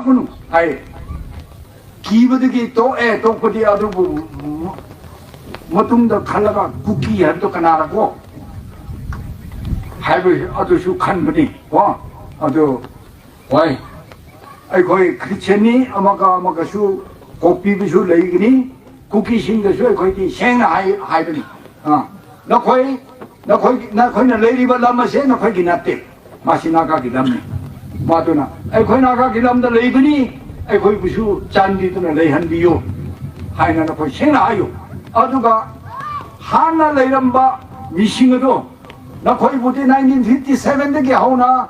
그는 아예 기부득이 또에 또그디 아주 뭐좀더 갈라가 국기 한도 까나라고 할배 아주 슈칸 분이 아주 와이 아이 거의 크리스천이 아마가 슈 고비부 슈 레이그니 국기 신도 슈 거의 생나 하이브니 나 거의 나 레이리바 라마세 나 거의 기났대 마시 나가기 남네 마도나 아이 거의 나가기 남다 레이브니 아이 거의 무슨 잔디도나 레이한비요 하이나나 거의 생나 하요 아주가 하나 레이람바 미싱어도 나 거의 보대 1957 되게 하오나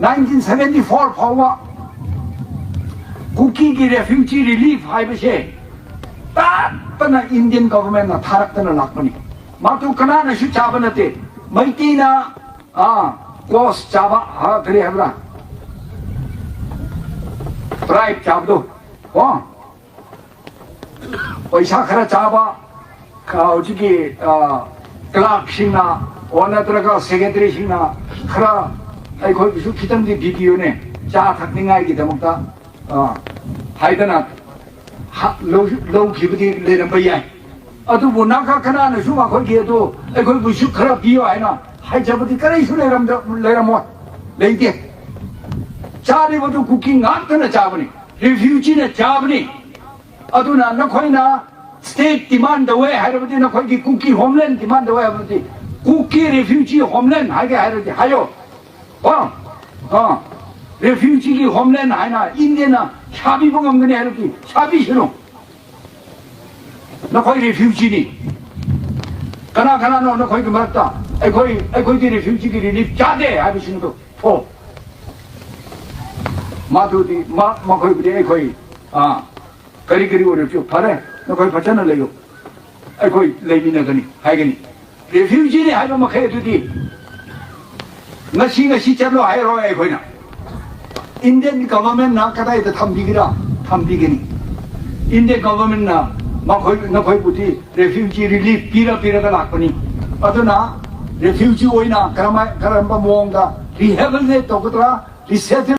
1974 파와 국기기 레퓨지 릴리프 하이브세 따따나 인디언 거버먼나 타락다나 낙거니 마도 그나나 슈 잡아놨대 마이티나 꼬스 잡아 그래 하더라 트라이브 잡도 의사카라 잡아 어저기 클락싱나 원하더라가 세계들이싱나 카라 아이 거기 무슨 기던지 비디오네 자 탁닝아이기 대목다 하이드나 로우 기부디 내는 거야 아도 뭐 나가카나는 수마 거기에도 아이 거기 무슨 카라 비오 아이나 하이 잡아디 까레이 내라모 레이디 자리부터 국기 나한테는 잡으니 리퓨지는 잡으니 아도나 나 거기나 스테이트 디만드 왜 하려버지 나 거기 국기 홈랜드 디만드 왜 하버지 국기 리퓨지 홈랜드 하게 하려지 하요 리퓨지기 홈랜드 하나 인디나 샤비 봉엄 그네 하려지 샤비 싫어 나 거기 리퓨지니 가나 너 거기 말았다 거기 리퓨지기 리립 자대 하비시는 거 마두디 거기 그래 거기 그리 어렵죠 바래 너 거기 받잖아 레요 거기 레미나 거니 하이거니 리퓨지니 하이면 막 해두디 ngasi charlo hairo ai koina Indian government na kada ita thambigini Indian government na koi buti refugee relief pira ka lakpani aduna refugee oina karamba moonga rehabilitate tokatra resettle